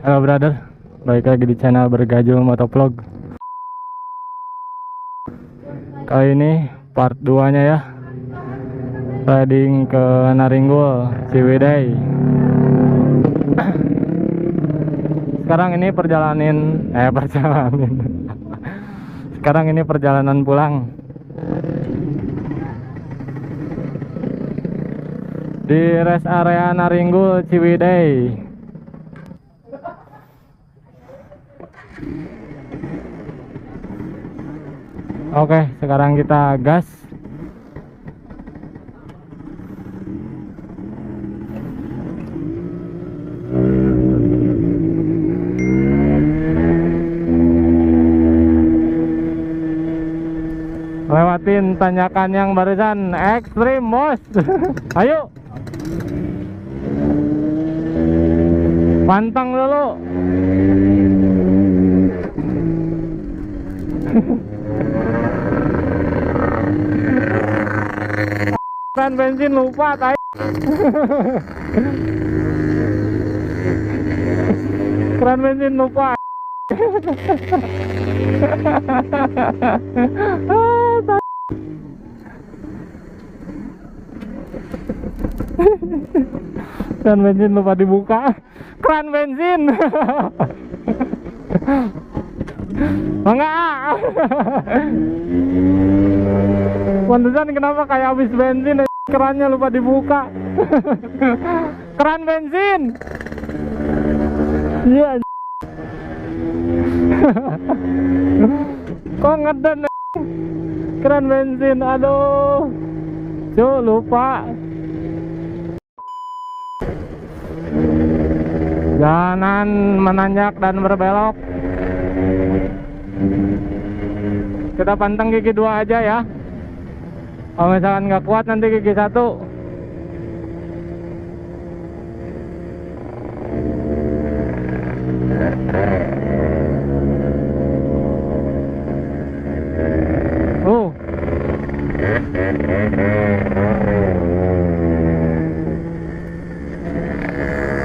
Halo brother, balik lagi di channel Bergajul Motovlog. Kali ini part 2 nya ya, riding ke Naringgul, Ciwidey. Sekarang ini Sekarang ini perjalanan pulang di rest area Naringgul, Ciwidey. Oke, sekarang kita gas. Lewatin tanjakan yang barusan ekstrim, bos. Ayo. Pantang dulu. Kan bensin lupa tai. Keran bensin lupa. Keran bensin lupa dibuka. Keran bensin. Enggak. Pantesan kenapa kayak habis bensin, kerannya lupa dibuka. Keran bensin. Iya. Kok ngeden keran bensin, aduh. Cuk, lupa. Jangan menanjak dan berbelok. Kita pantang gigi 2 aja ya. Kalau misalkan nggak kuat nanti gigi 1.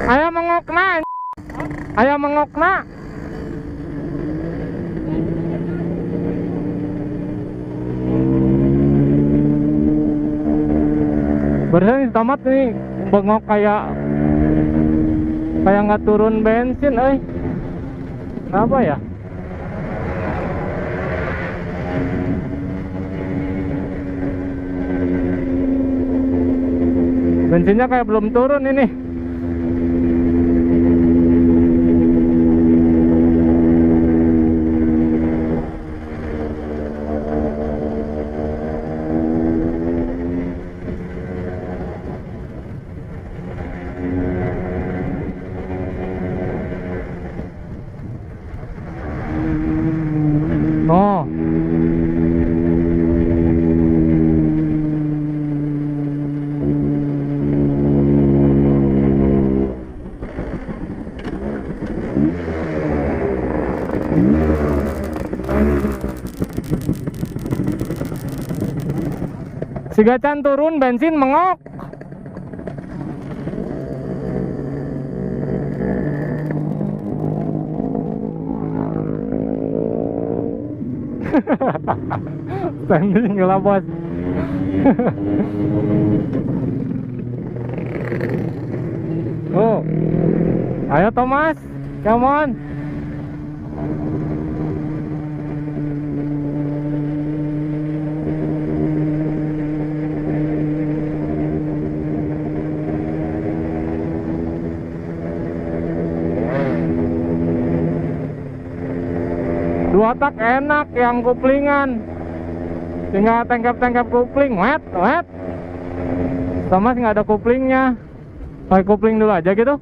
Ayam mengokna. Ayam mengokna. Barusan tomat nih bengok kayak nggak turun bensin, kenapa ya? Bensinnya kayak belum turun ini. Oh, si Gacan turun bensin mengok. Standing lah bos. Oh, ayo Thomas, come on. Dua tak enak yang kuplingan, tinggal tengkap kupling, wet. Thomas nggak ada kuplingnya, pakai kupling dulu aja gitu.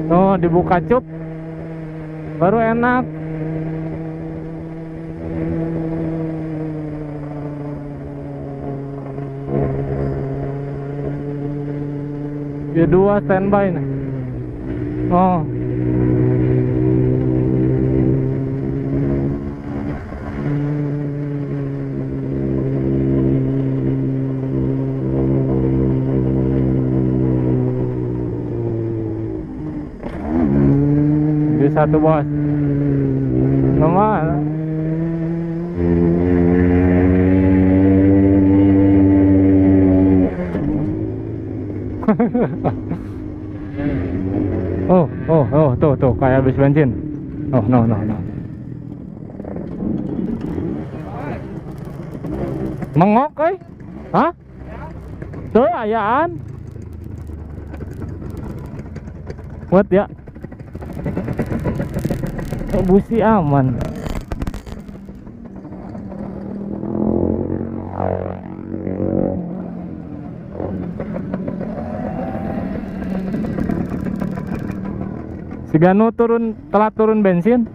Tuh dibuka cup baru enak. G2 standby nih. Oh. G1 bos. Normal. Tuh kayak habis bensin. Oh, no. Mengok, hah? Tuh ayaan. Kuat ya. Busi aman. Si Ganu telat turun bensin.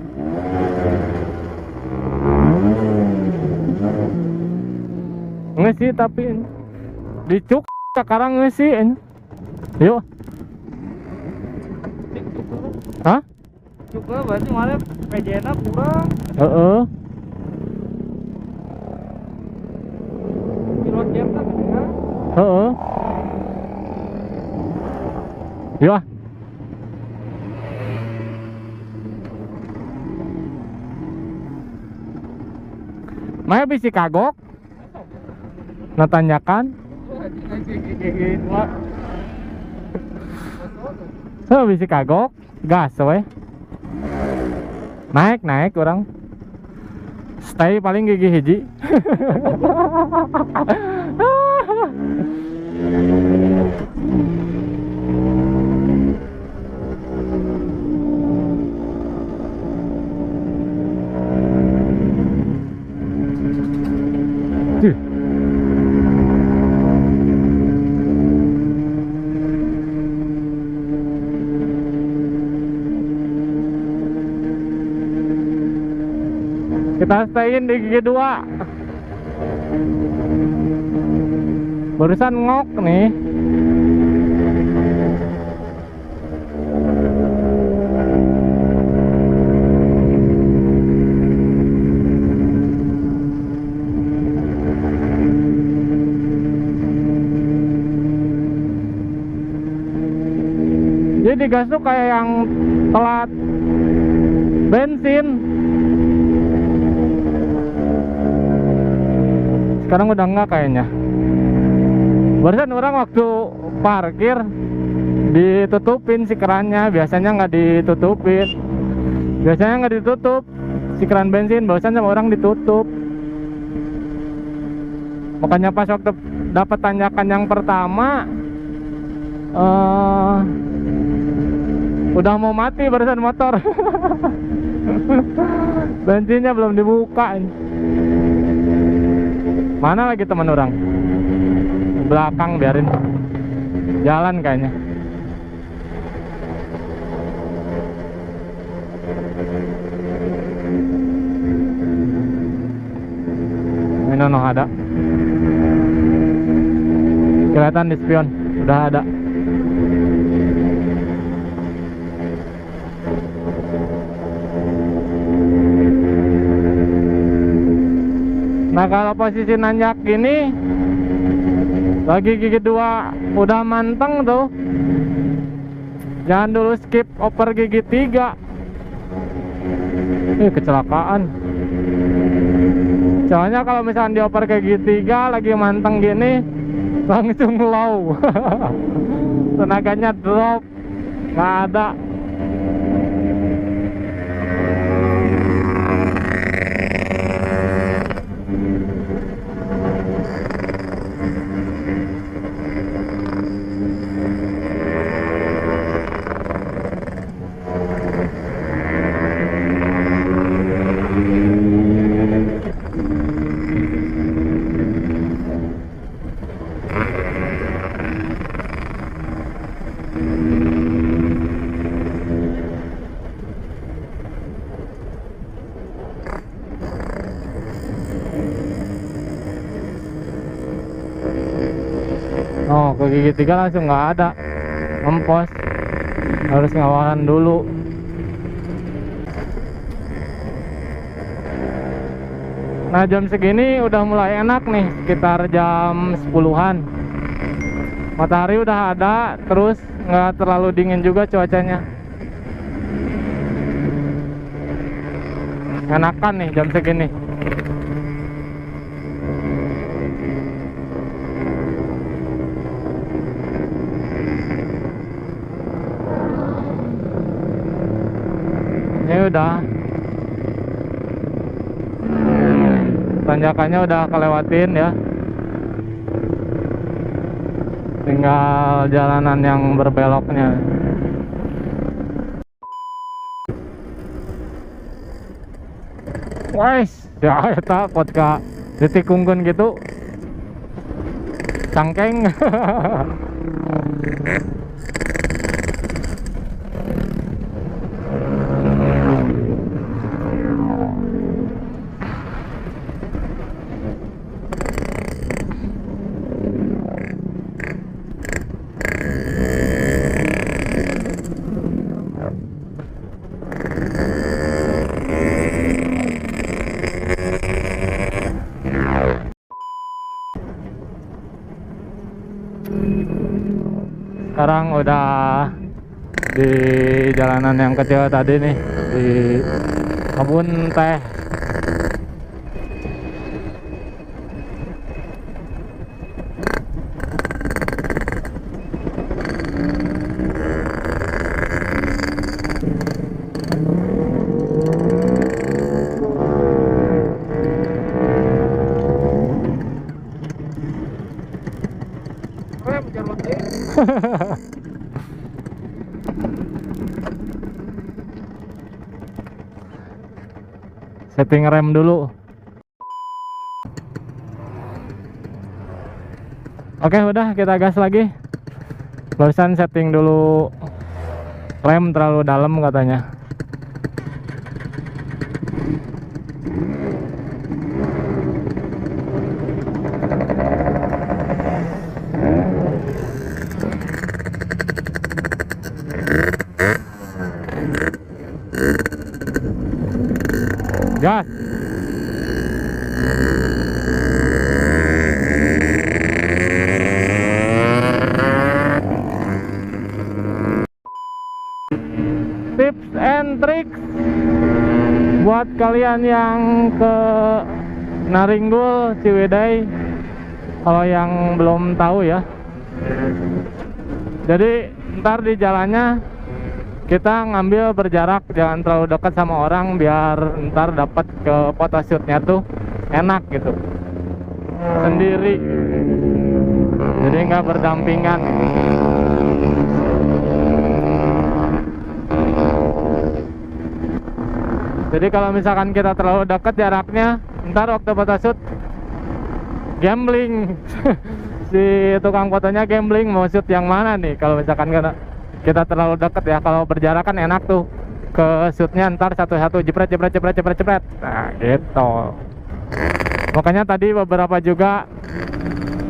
Ngesi tapi dicuk sekarang ngesi. Yuk. Hah? Juga berarti malah PJN kurang. Kilometer kan ya? Yuk. Maya bisi kagok. Natanyakan. So bisi kagok, gas we. Naik orang. Stay paling gigi hiji. Kita stayin di gigi 2. Barusan ngok nih. Jadi gas tuh kayak yang telat bensin. Sekarang udah enggak kayaknya. Barusan orang waktu parkir ditutupin si kerannya, biasanya nggak ditutupin. Biasanya nggak ditutup si keran bensin, barusan sama orang ditutup. Makanya pas waktu dapat tanjakan yang pertama, udah mau mati barusan motor. Bensinnya belum dibuka. Mana lagi teman orang? Belakang biarin. Jalan kayaknya. Ini no ada. Kelihatan di spion, udah ada. Nah kalau posisi nanjak gini, lagi gigi 2 udah manteng tuh, jangan dulu skip oper gigi 3. Kecelakaan. Soalnya kalau misalnya dioper ke gigi 3 lagi manteng gini, langsung low. Tenaganya drop, nggak ada. Oh, ke gigi 3 langsung nggak ada. ngempos, harus ngawalan dulu. Nah jam segini udah mulai enak nih, sekitar jam 10-an. Matahari udah ada, terus nggak terlalu dingin juga cuacanya. Enakan nih jam segini. Ini udah tanjakannya udah kelewatin ya, tinggal jalanan yang berbeloknya. Guys, ya eta podcast ditikungkeun gitu cangkeng. Sekarang udah di jalanan yang kecil tadi nih, di kebun teh. Setting rem dulu. Oke, udah kita gas lagi. Barusan setting dulu rem, terlalu dalam katanya. Gas. Tips and tricks buat kalian yang ke Naringgul, Ciwidey, kalau yang belum tahu ya. Jadi ntar di jalannya kita ngambil berjarak, jangan terlalu dekat sama orang biar ntar dapat ke photoshootnya tuh enak gitu, sendiri, jadi nggak berdampingan. Jadi kalau misalkan kita terlalu dekat jaraknya, ntar waktu photoshoot gambling. Si tukang fotonya gambling, mau shoot yang mana nih kalau misalkan kita terlalu dekat ya. Kalau berjarak kan enak tuh, ke shootnya ntar satu-satu jepret. Nah gitu. Makanya tadi beberapa juga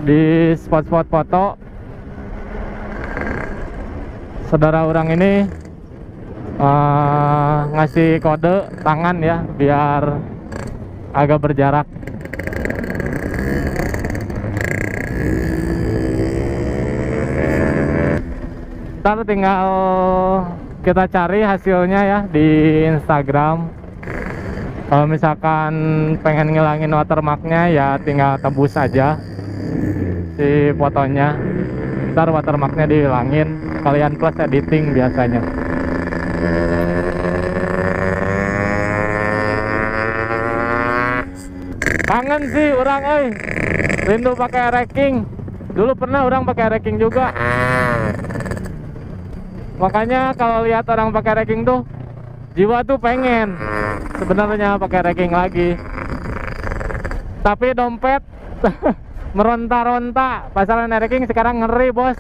di spot-spot foto saudara orang ini ngasih kode tangan ya, biar agak berjarak. Ntar tinggal kita cari hasilnya ya di Instagram. Kalau misalkan pengen ngilangin watermarknya ya tinggal tebus aja si fotonya, ntar watermarknya dihilangin, kalian plus editing biasanya. Kangen sih orang rindu pakai racking. Dulu pernah orang pakai racking juga. Makanya kalau lihat orang pakai racking tuh jiwa tuh pengen sebenarnya pakai racking lagi. Tapi dompet meronta-ronta. Pasaran racking sekarang ngeri, bos.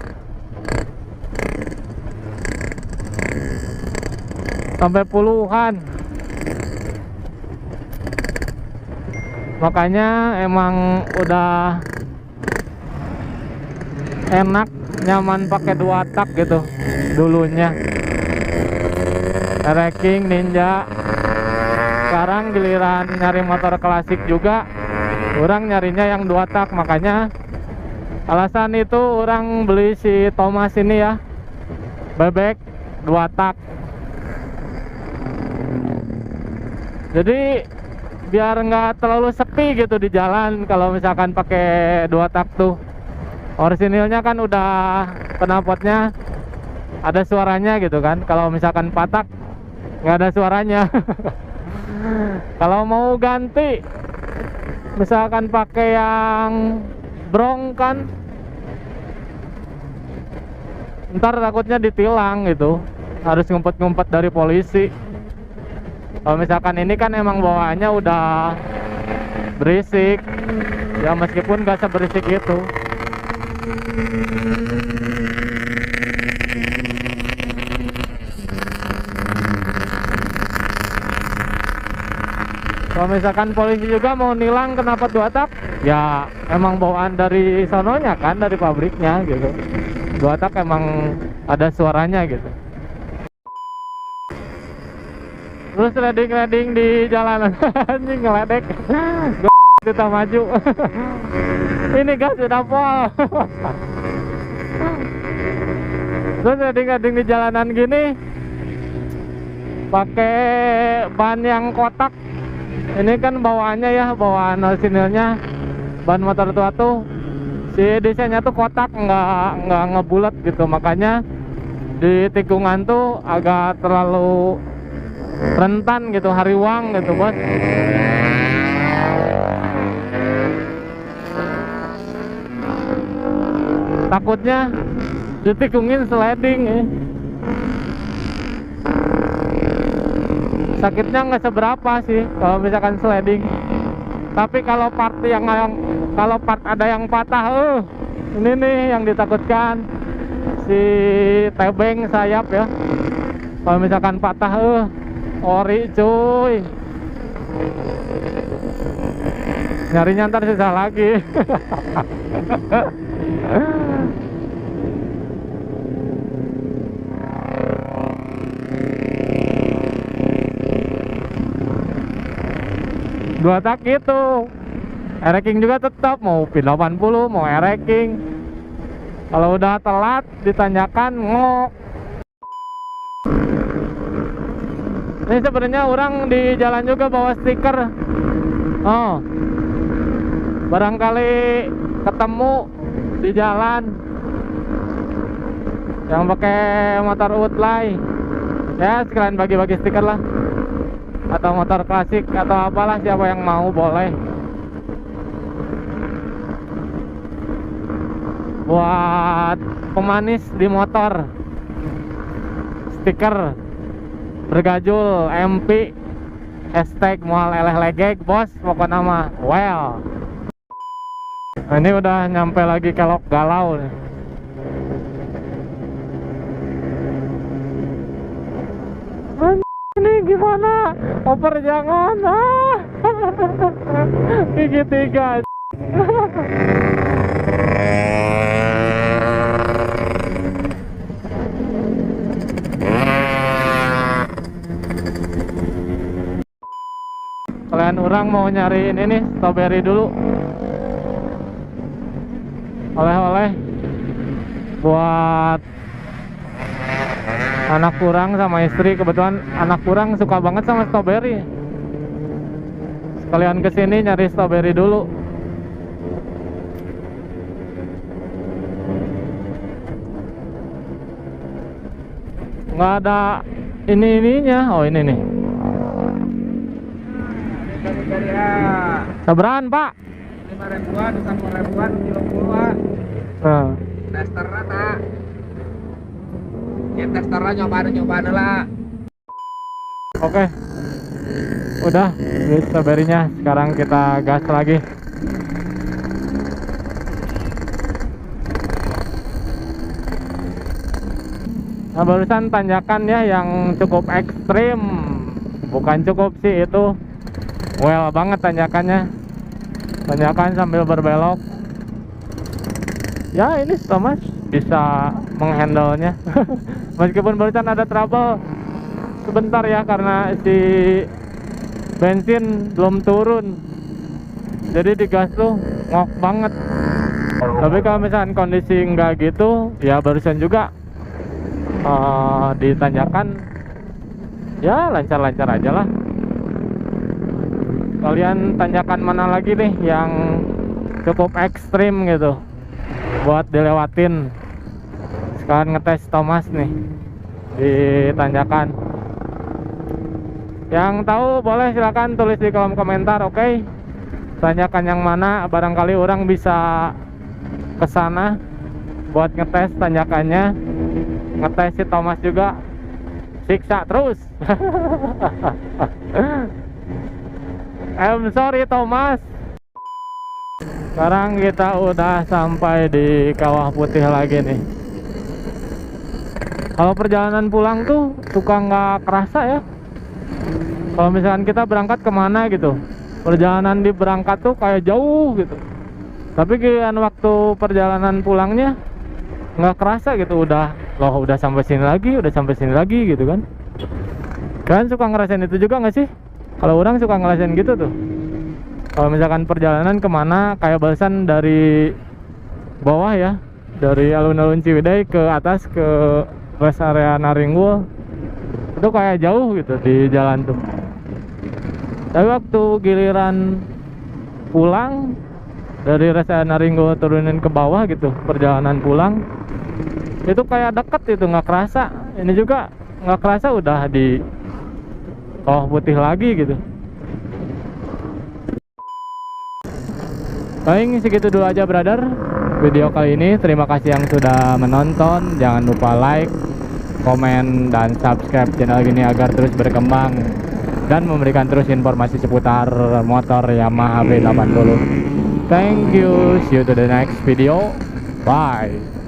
Sampai puluhan. Makanya emang udah enak, nyaman pakai 2 tak gitu. dulunya. Racing Ninja. Sekarang giliran nyari motor klasik juga, orang nyarinya yang 2 tak. Makanya alasan itu orang beli si Thomas ini ya, bebek 2 tak. Jadi biar nggak terlalu sepi gitu di jalan kalau misalkan pakai 2 tak tuh. Orisinilnya kan udah knalpotnya ada suaranya gitu kan. Kalau misalkan 4 tak nggak ada suaranya. Kalau mau ganti misalkan pakai yang brong kan, ntar takutnya ditilang gitu, harus ngumpet-ngumpet dari polisi. Kalau misalkan ini kan emang bawaannya udah berisik ya, meskipun gak seberisik itu. Kalau misalkan polisi juga mau nilang kenapa 2 tak, ya emang bawaan dari sononya kan, dari pabriknya gitu. 2 tak emang ada suaranya gitu. Terus riding di jalanan anjing ngeledek. Kita maju. Ini gas sudah pol. Terus riding di jalanan gini pakai ban yang kotak. Ini kan bawaannya ya, bawaan orisinilnya ban motor tua tuh si desainnya tuh kotak, nggak ngebulat gitu. Makanya di tikungan tuh agak terlalu rentan gitu, hariwang gitu bos. Takutnya ditikungin sliding ya. Sakitnya nggak seberapa sih kalau misalkan sliding, tapi kalau part ada yang patah, ini nih yang ditakutkan, si tebeng sayap ya. Kalau misalkan patah, ori cuy, nyarinya ntar susah lagi. Dua tak gitu. Racing juga tetap mau P80 mau racing. Kalau udah telat ditanyakan ngok. Ini sebenarnya orang di jalan juga bawa stiker. Oh, barangkali ketemu di jalan yang pakai motor Woodlay, ya sekalian bagi-bagi stiker lah, atau motor klasik atau apalah, siapa yang mau boleh. Buat pemanis di motor, stiker bergajul MP hashtag mual eleh legeg bos, pokoknya nama well. Nah, ini udah nyampe lagi kelok galau nih. Ini gimana? Oper jangan gigi 3. Kalian orang mau nyariin ini strawberry dulu, oleh-oleh buat anak kurang sama istri. Kebetulan anak kurang suka banget sama strawberry. Sekalian kesini nyari strawberry dulu. Nggak ada ininya. Oh ini nih. Seberaan pak? 5 ribuan, 1 ribuan, kilo pulwa. Testernya tak. Ya testernya nyobain lah. Oke. Udah, beli strawberry-nya. Sekarang kita gas lagi. Nah, barusan tanjakan ya yang cukup ekstrim. Bukan cukup sih, itu well banget tanjakannya. Tanjakan sambil berbelok. Ya ini Thomas bisa menghandle-nya. Meskipun barusan ada trouble sebentar ya karena si bensin belum turun, jadi digas tuh ngok banget. Tapi kalau misalkan kondisi enggak gitu ya barusan juga ditanyakan ya lancar-lancar aja lah. Kalian tanyakan mana lagi nih yang cukup ekstrim gitu buat dilewatin. Sekarang ngetes Thomas nih, ditanyakan. Yang tahu boleh silakan tulis di kolom komentar, oke? Tanyakan yang mana, barangkali orang bisa kesana buat ngetes tanyakannya, ngetes si Thomas juga, siksa terus. I'm sorry Thomas. Sekarang kita udah sampai di Kawah Putih lagi nih. Kalau perjalanan pulang tuh suka nggak kerasa ya. Kalau misalkan kita berangkat kemana gitu, perjalanan di berangkat tuh kayak jauh gitu. Tapi kan waktu perjalanan pulangnya nggak kerasa gitu, udah sampai sini lagi gitu kan. Kalian suka ngerasain itu juga nggak sih? Kalau orang suka ngerasain gitu tuh. Kalau misalkan perjalanan kemana, kayak barusan dari bawah ya, dari alun-alun Ciwidey ke atas ke rest area Naringgul, itu kayak jauh gitu di jalan tuh. Tapi waktu giliran pulang dari rest area Naringgul turunin ke bawah gitu, perjalanan pulang itu kayak deket itu, nggak kerasa. Ini juga nggak kerasa udah di Kawah Putih lagi gitu. Paling segitu dulu aja brother video kali ini. Terima kasih yang sudah menonton. Jangan lupa like, komen, dan subscribe channel ini agar terus berkembang dan memberikan terus informasi seputar motor Yamaha V80. Thank you, see you to the next video, bye.